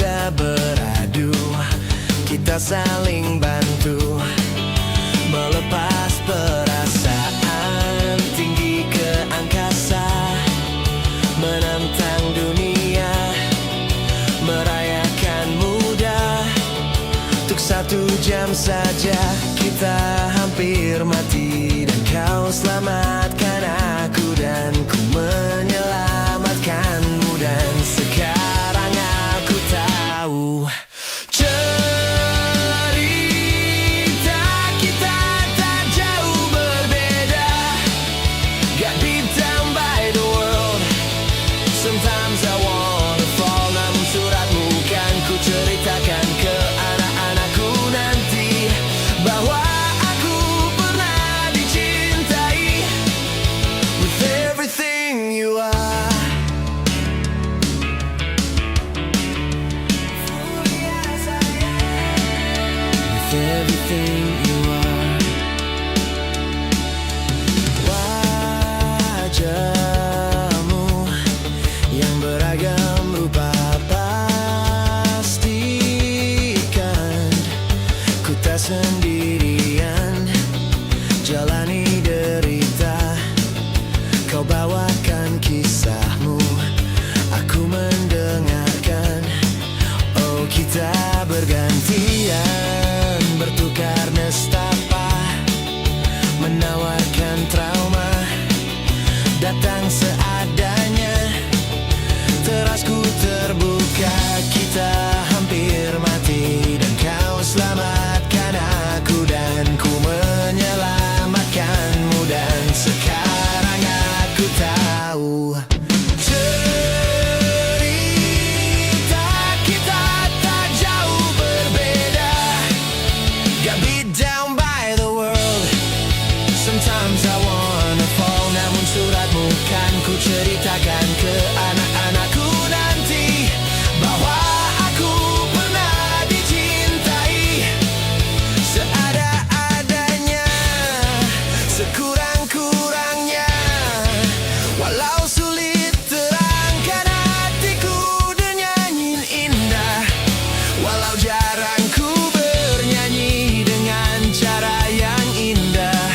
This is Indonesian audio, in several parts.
kita beradu, kita saling bantu, melepas perasaan tinggi ke angkasa, menantang dunia, merayakan muda. Untuk 1 jam saja kita hampir mati, dan kau selamatkan aku dan ku menyelamatkanmu. Dan sekarang aku tahu cerita kita tak jauh berbeda. Got beat down by the world, sometimes I wanna fall. Namun suratmu kan ku ceritakan ke anak-anakku nanti, bahwa aku pernah dicintai. With everything you are, with everything you are. Wajahmu yang beragam rupa pastikan ku tak sendirian jalani derita. Kau bawakan kisahmu, aku mendengarkan. Oh, kita bergantian, bertukar nestapa, menawarkan trauma, datang seadanya. Terasku terbuka, kita hampir mati, dan kau selamatkan aku dan ku menyelamatkanmu. Dan sekarang aku tahu cerita kita tak jauh berbeda. Got beat down by the world, sometimes I wanna fall. Namun suratmu kan ku ceritakan ke anak-anakku nanti, bahwa aku pernah dicintai. Seada-adanya, sekurang-kurangnya, walau sulit terangkan hatiku dengan nyanyiin indah. Walau jarang ku bernyanyi dengan cara yang indah,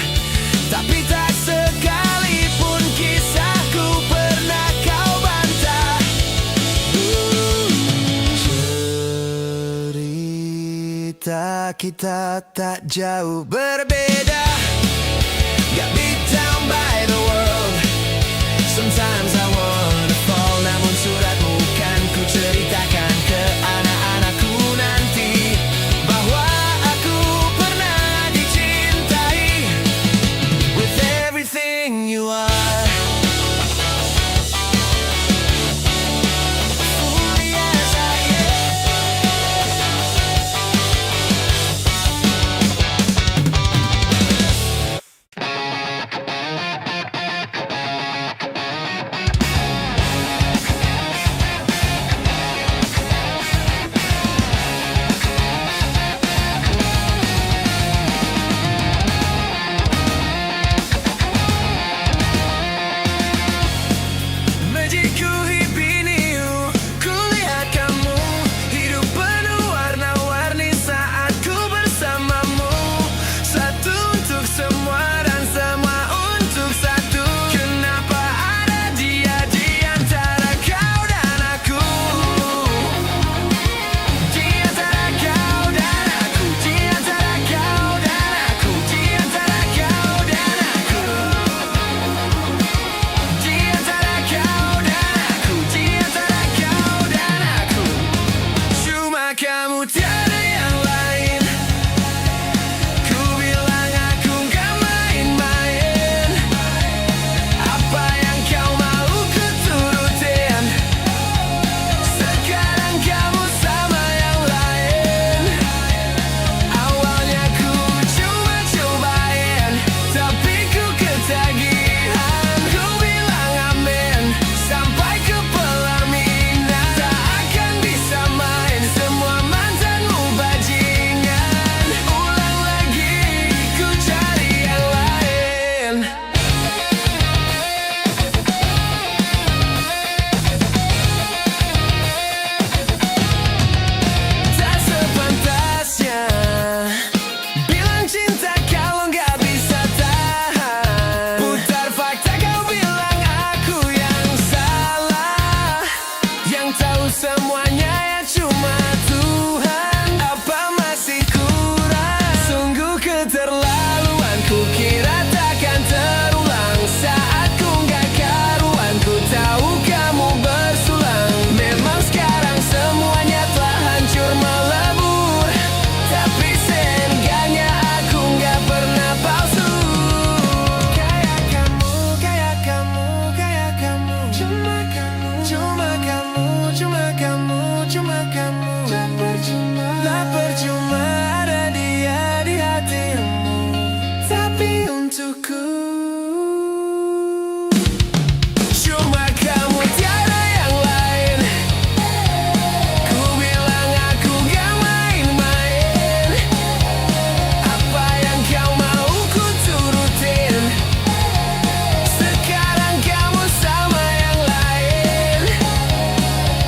tapi tak sekalipun kisahku pernah kau bantah. Cerita kita tak jauh berbeda. Got beat down by the world, sometimes I wanna fall. Namun suratmu kan ku ceritakan ke anak-anakku nanti, bahwa aku pernah dicintai. With everything you are. Oh, yes, I am. bersama kamu. Tak percuma ada dia di hatimu, tapi untukku cuma kamu, tiada yang lain. Ku bilang aku gak main-main, apa yang kau mau ku turutin. Sekarang kamu sama yang lain.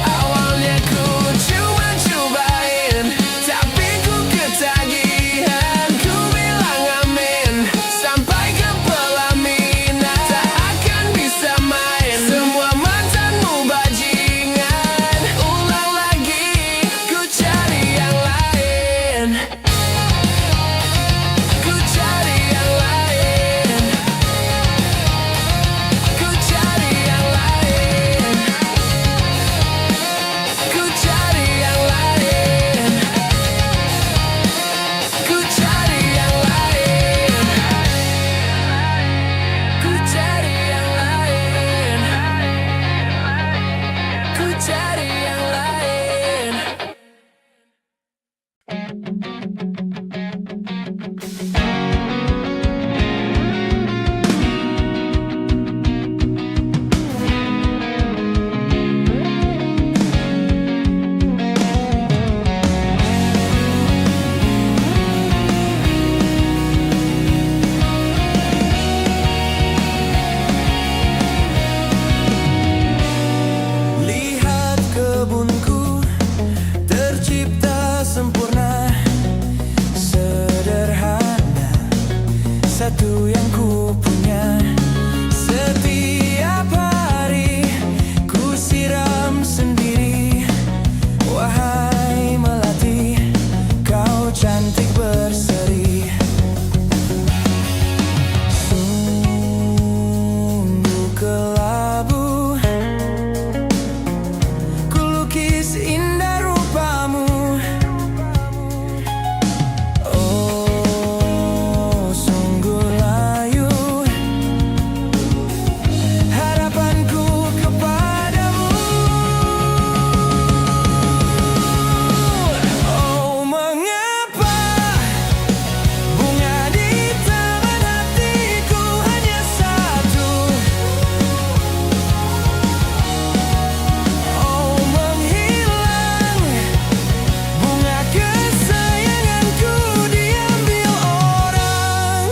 Awalnya ku cuma cobain, tapi ku ketagihan. Ku bilang amin sampai ke pelaminan. Tak akan bisa main, semua mantanmu bajingan. Ulang lagi, ku cari yang lain. Ku cari yang lain. Ku cari yang lain. Ku cari yang lain. Ku cari yang lain. Ku cari yang lain. Ku cari yang lain. Lihat kebunku tercipta sempurna, sederhana, satu yang ku punya. Setiap hari ku siram sendiri. Wahai melati, kau cantik berseri. Sungguh kelabu ku lukis indah rupamu. Oh, sungguh layu harapanku kepadamu. Oh, mengapa bunga di taman hatiku hanya satu? Oh, menghilang bunga kesayanganku diambil orang.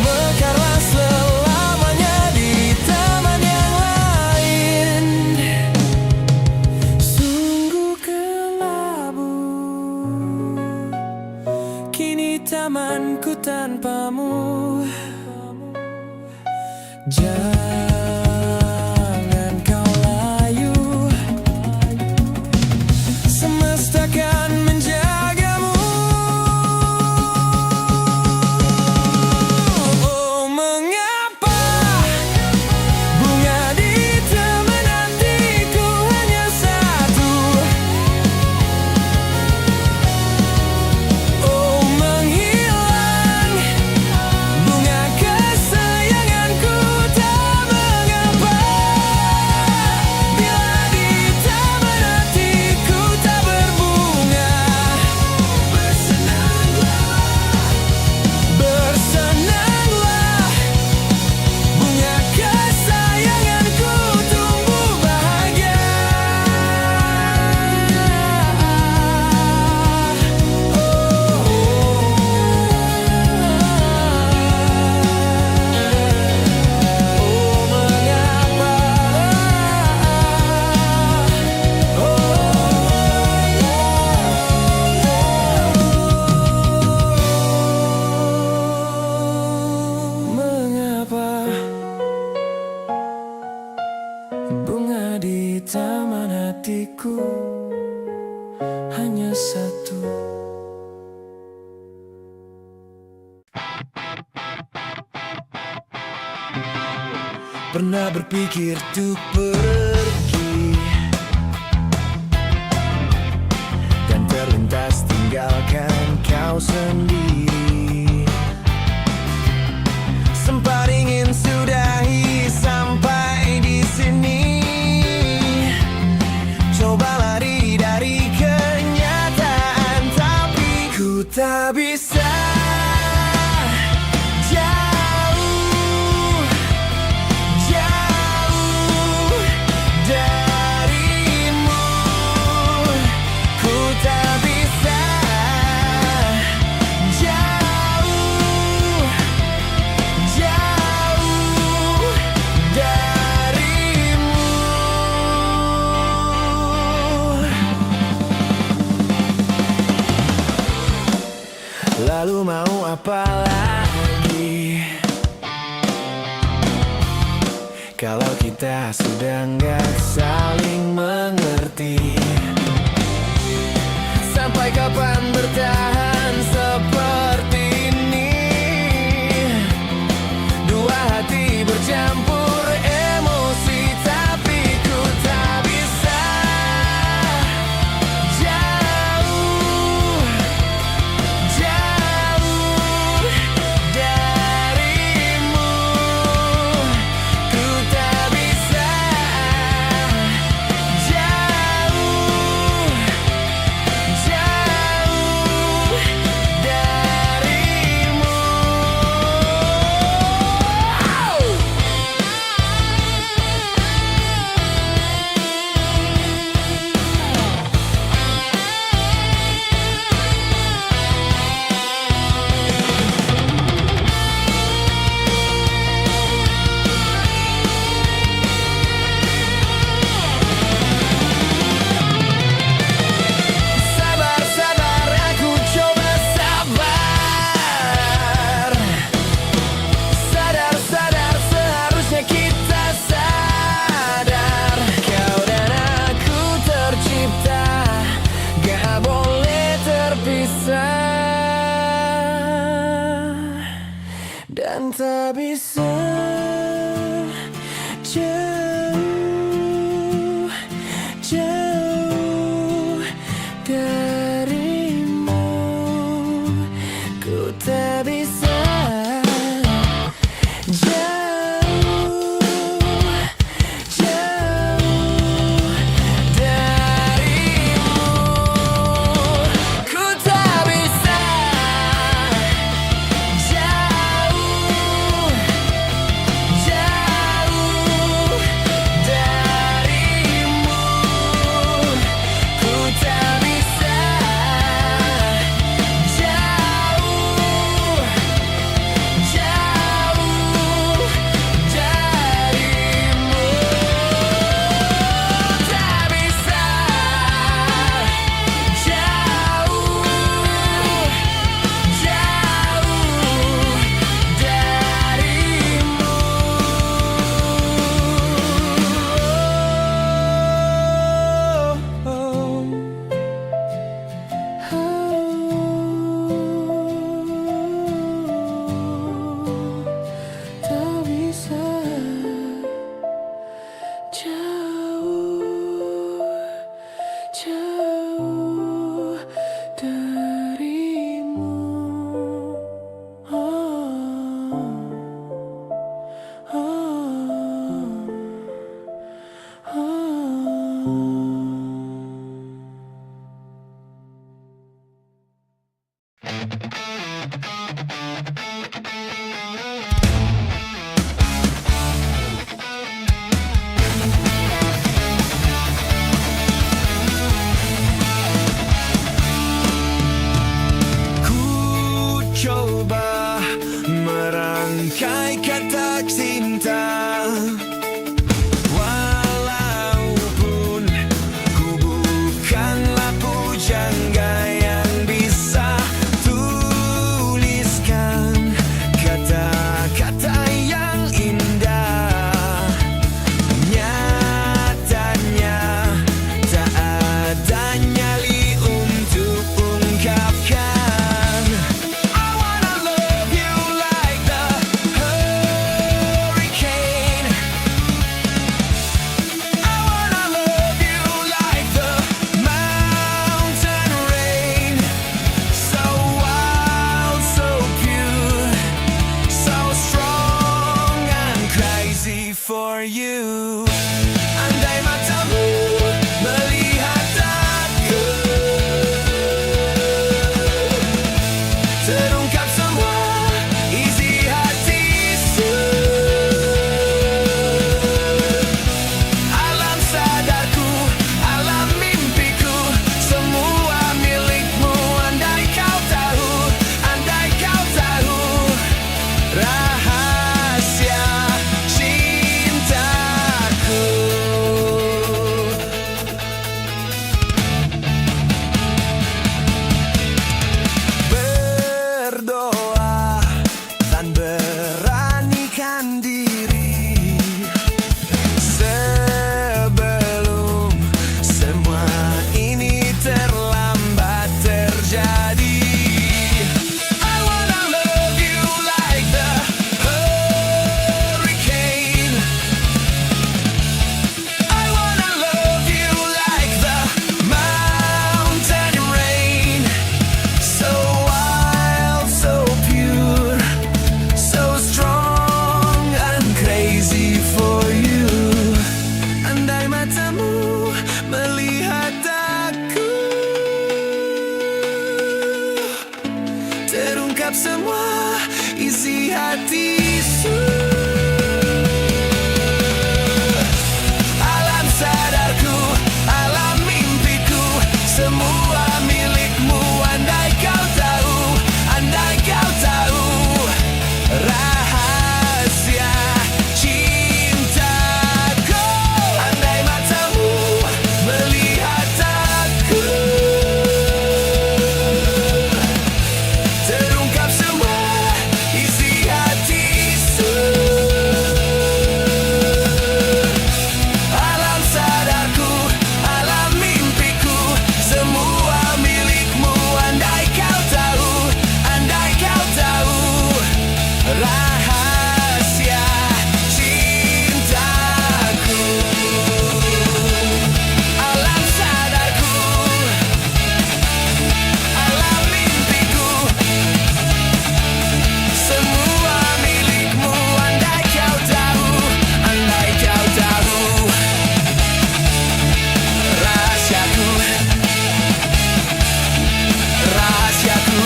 Mekarlah selamanya di taman yang lain. Sungguh kelabu kini tamanku tanpamu. Jangan kau layu, semesta kan menjagamu. Oh, mengapa bunga di taman hatiku hanya satu? Oh, menghilang bunga kesayanganku tak mengapa. Bila di taman hatiku tak berbunga, bersenanglah bunga kesayanganku tumbuh bahagia. Mengapa bunga di taman hatiku hanya satu? Pernah berpikir untuk pergi tak bisa jauh, jauh darimu. Ku tak bisa jauh, jauh darimu. Lalu mau apa lagi kalau kita sudah nggak saling mengerti? Sampai kapan bertahan seperti ini? Dua hati bercampur emosi, tapi ku tak bisa jauh, jauh darimu. Ku tak bisa jauh, jauh darimu. Sabar, sabar, aku coba sabar. Sadar, sadar, seharusnya kita sadar. Kau dan aku tercipta, gak boleh terpisah. Dan tak bisa jauh, jauh darimu. Ku tak bisa jauh, jauh darimu. Ku tak bisa jauh, jauh darimu. Ku tak bisa jauh, jauh darimu. Tak bisa jauh, jauh darimu. terungkap semua isi hatiku. Alam sadarku, alam mimpiku, semua milikmu. Andai kau tahu, andai kau tahu rahasia cintaku. Andai matamu melihat aku, terungkap semua isi hatiku. Alam sadarku, alam mimpiku, semua milikmu. Andai kau tahu, andai kau tahu rahasia cintaku. Alam sadarku, alam mimpiku, semua milikmu. Andai kau tahu, andai kau tahu rahasiaku, rahasiaku.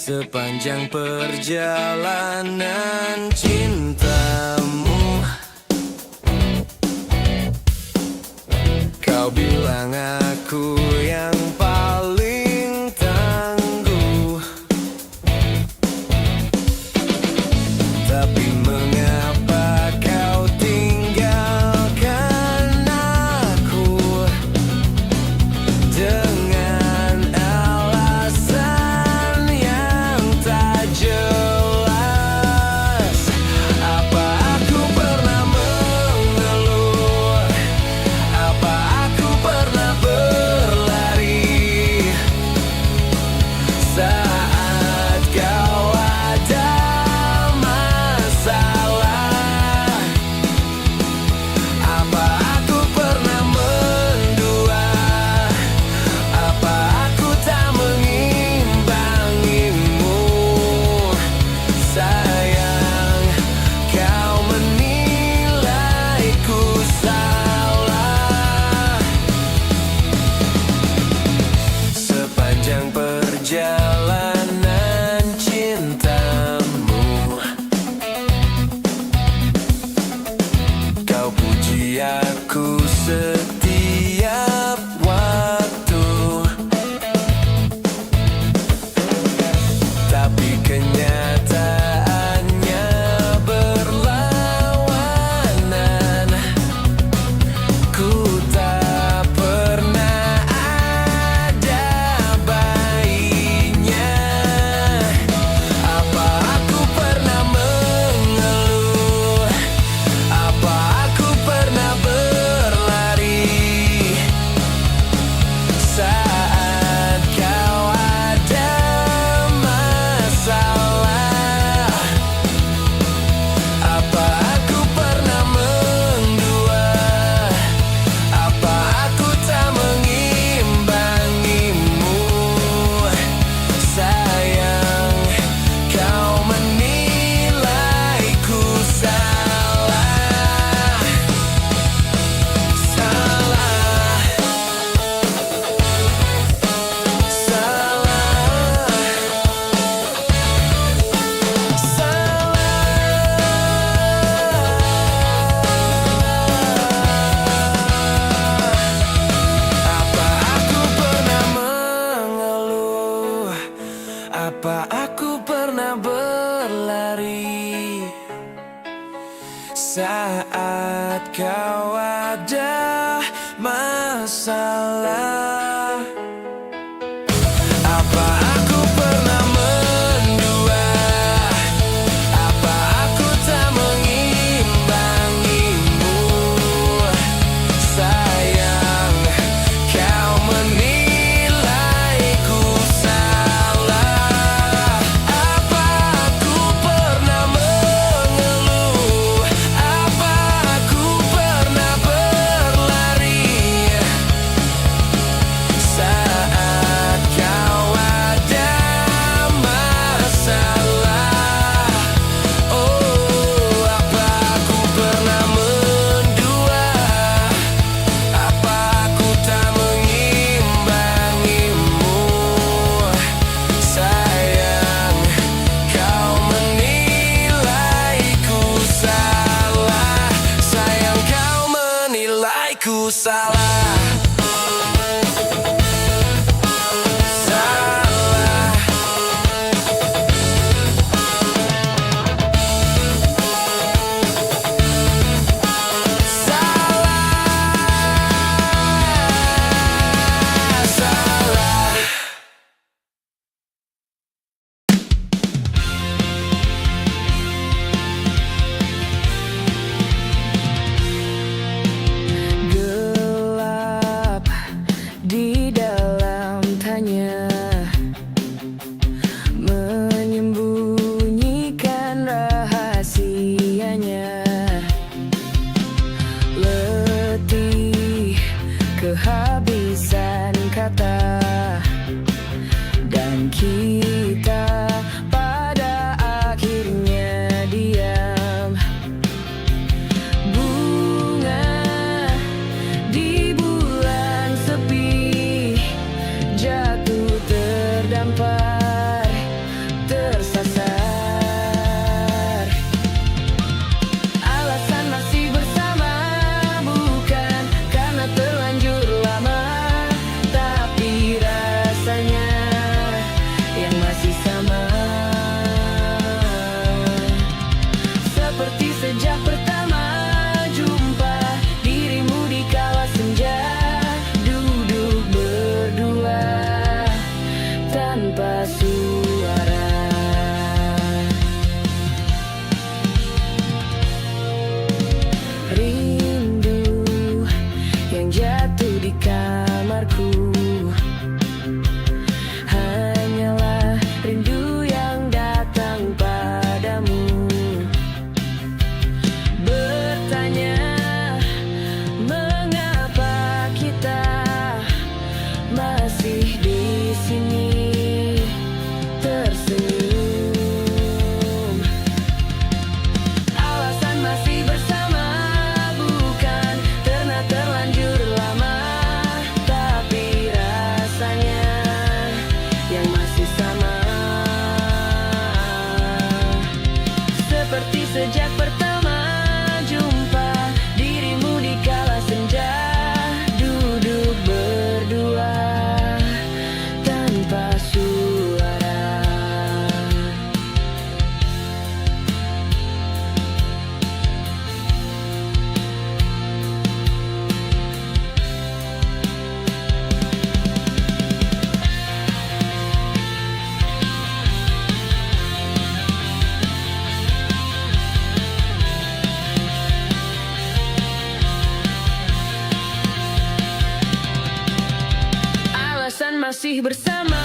Sepanjang perjalanan cintamu, kau bilang aku yang paling tangguh. Tapi mengapa kau tinggalkan aku dengan alasan yang tak jelas? Apa aku pernah mengeluh? Apa aku pernah berlari saat kau ada masalah? Apa aku pernah mendua? Apa aku tak mengimbangimu? Sayang, kau menilaiku salah. Sepanjang perjalanan cintamu, kau puji aku setiap waktu. Tapi kenyataannya berlawanan. Ku tak pernah ada baiknya. Apa aku pernah mengeluh? Apa aku pernah berlari saat kau ada masalah? Apa aku pernah mendua? Apa aku tak mengimbangimu? Sayang, kau menilaiku salah. Salah, apa aku pernah mengeluh? Apa aku pernah berlari saat kau ada masalah? Apa aku pernah mendua? Apa aku tak mengimbangimu? Sayang, kau menilaiku salah. Apa aku pernah mengeluh? Apa aku pernah salah. Salah. Salah. Salah. Gelap di dalam tanya, menyembunyikan rahasianya. Letih, kehabisan kata, dan kita pada akhirnya diam. Bunga di bulan sepi jatuh terdampar, tersasar. Alasan masih bersama bukan karena terlanjur lama, tapi rasanya yang masih sama. Seperti sejak pertama jumpa dirimu di kala senja, duduk berdua tanpa suara. Rindu yang jatuh di kamarku hanyalah rindu yang datang padamu. Bertanya mengapa kita masih di sini tersenyum. Alasan masih bersama bukan karena terlanjur lama, tapi rasanya yang masih sama. Seperti sejak pertama jumpa dirimu di kala senja, duduk berdua tanpa suara. Alasan masih bersama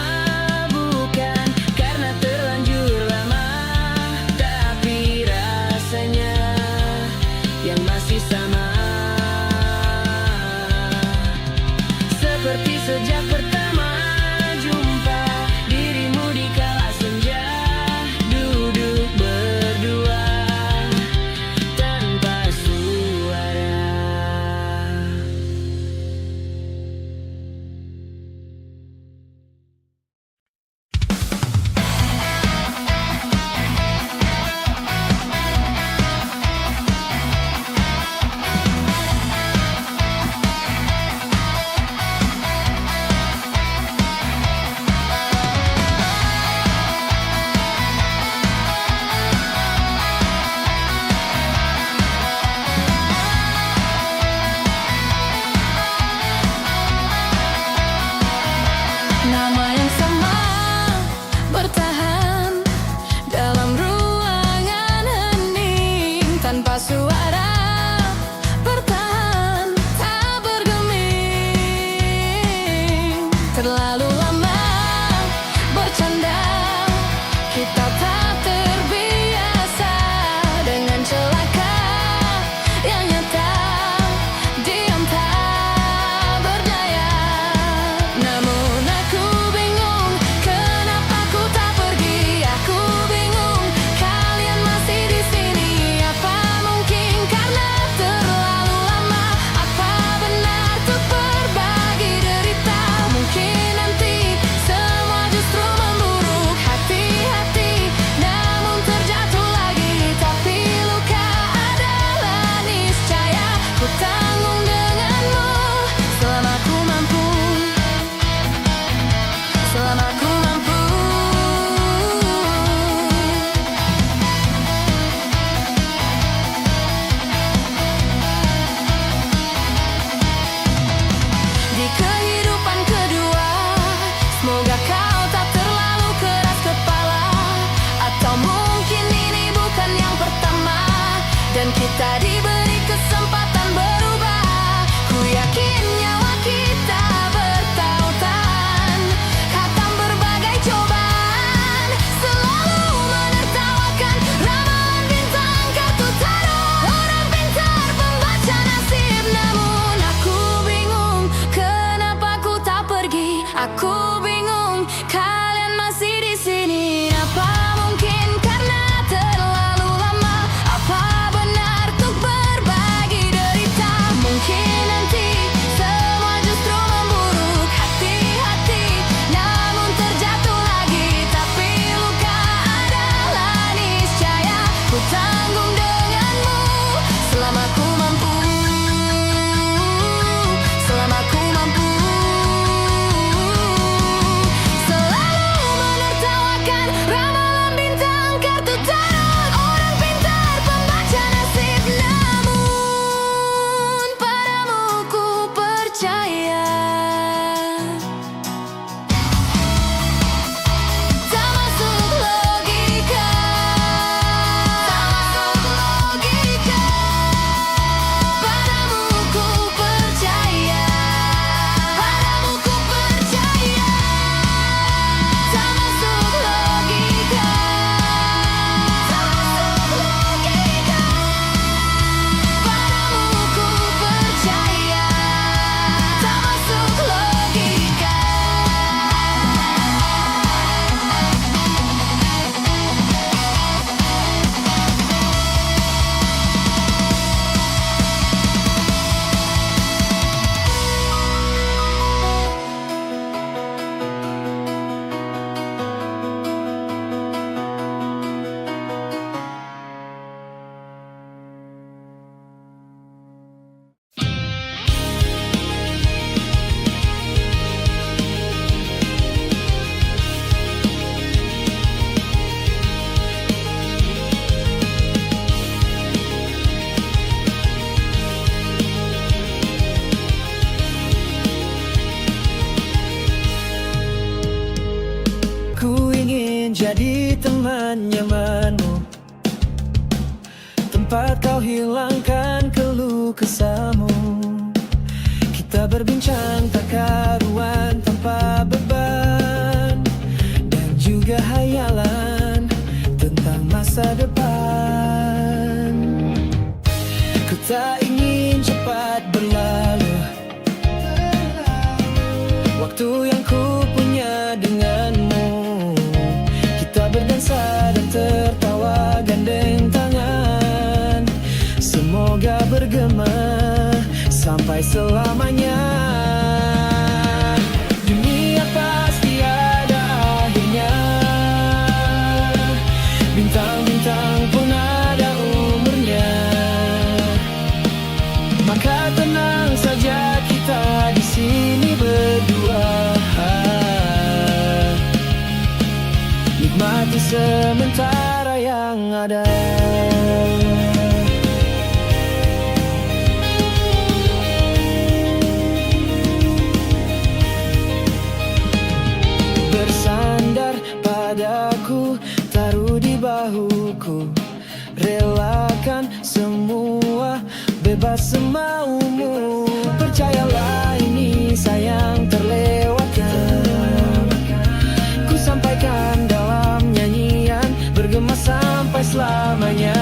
bukan karena terlanjur lama, tapi rasanya yang masih sama. Seperti sejak pertama jumpa dirimu di kala senja, duduk berdua tanpa suara. bincang tak karuan tanpa beban, dan juga hayalan tentang masa depan. Ku tak ingin cepat berlalu waktu yang ku punya denganmu. Kita berdansa dan tertawa gandeng tangan, semoga bergema sampai selamanya. Dunia pasti ada akhirnya, bintang-bintang pun ada umurnya. Maka tenang saja kita di sini berdua, nikmati sementara yang ada. Bersandar padaku, taruh di bahuku, relakan semua, bebas semaumu. Percayalah ini sayang terlewatkan, ku sampaikan dalam nyanyian, bergema sampai selamanya.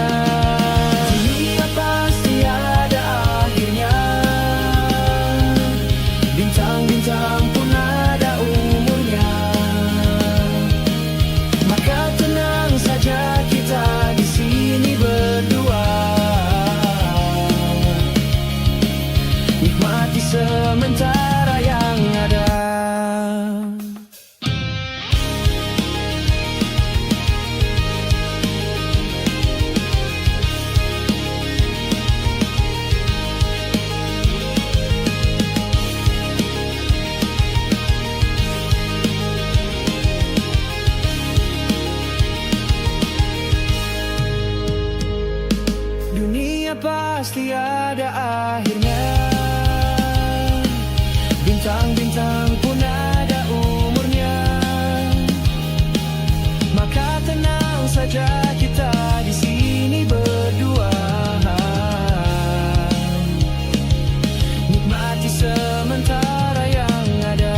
Dunia pasti ada akhirnya, bintang-bintang pun ada umurnya. Maka tenang saja kita di sini berdua, nikmati sementara yang ada. Dunia pasti ada akhirnya, bintang-bintang pun ada umurnya. Maka tenang saja kita di sini berdua, nikmati sementara yang ada.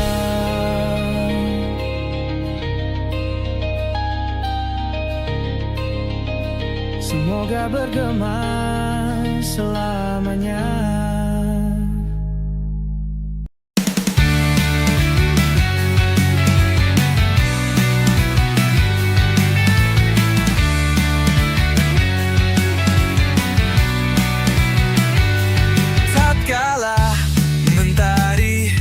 Semoga bergema selamanya. Tatkala mentari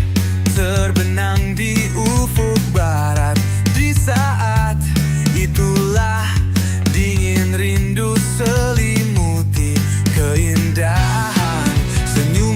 terbenam di ufuk barat, di saat itulah dingin rindu selimuti keindahan senyum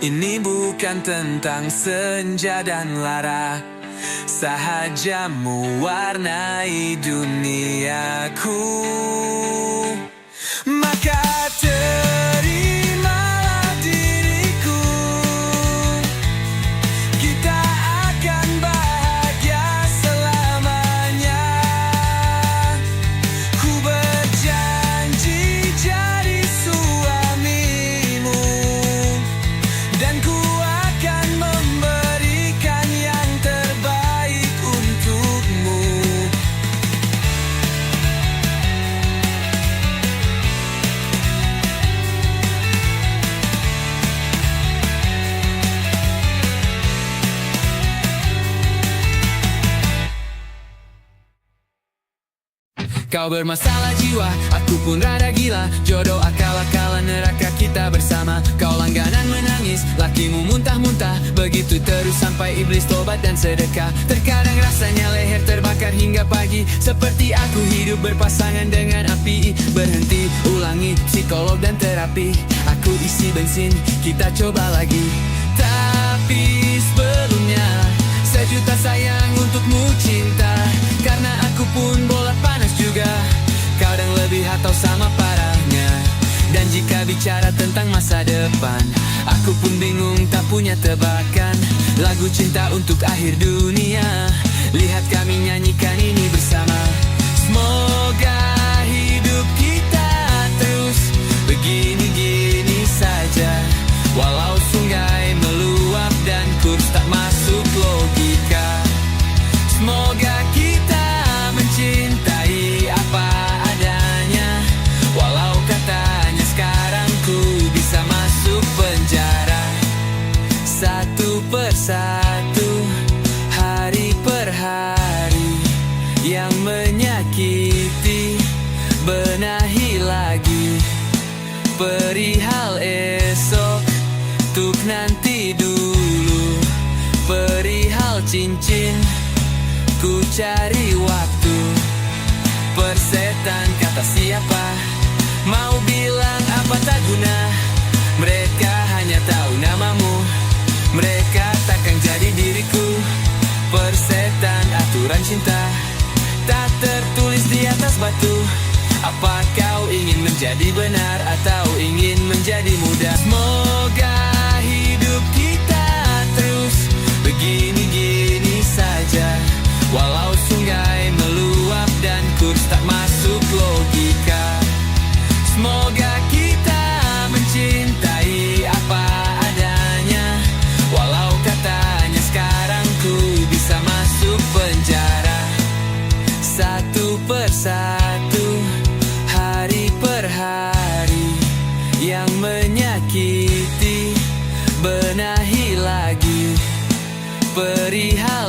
Ini bukan tentang senja dan lara, sahaja mewarnai duniaku. Maka terimalah diriku, kita akan bahagia selamanya. Ku berjanji jadi suamimu, dan ku akan memberikan yang terbaik untukmu. Kau bermasalah jiwa, aku pun rada gila. Jodoh akal-akalan neraka kita bersama. Kau langganan menangis, lakimu muntah-muntah. Begitu terus sampai iblis tobat dan sedekah. Terkadang rasanya leher terbakar hingga pagi, seperti aku hidup berpasangan dengan api. Berhenti, ulangi psikolog dan terapi. Aku isi bensin, kita coba lagi. Tapi sebelumnya, sejuta sayang untukmu cinta. Karena aku pun bola panas juga, kadang lebih atau sama parahnya. Dan jika bicara tentang masa depan, aku pun bingung tak punya tebakan. Lagu cinta untuk akhir dunia, lihat kami nyanyikan ini bersama. Semoga hidup kita terus begini-gini saja, walau sungai meluap dan kurs tak masuk logika. Semoga kita mencintai apa adanya, walau katanya sekarang ku bisa masuk penjara. Satu persatu, hari per hari, yang menyakiti, benahi lagi. Perihal esok, tuk nanti dulu. Perihal cincin, ku cari waktu. Persetan kata siapa, mau bilang apa tak guna. Mereka hanya tahu namamu, mereka takkan jadi diriku. Persetan aturan cinta, tak tertulis di atas batu. Apa kau ingin menjadi benar atau ingin menjadi mudah? Semoga hidup kita terus begini-gini saja, walau sungai meluap dan kurs tak masuk logika. Semoga kita mencintai apa adanya, walau katanya sekarang ku bisa masuk penjara. Satu persatu, hari per hari, yang menyakiti, benahi lagi. Perihal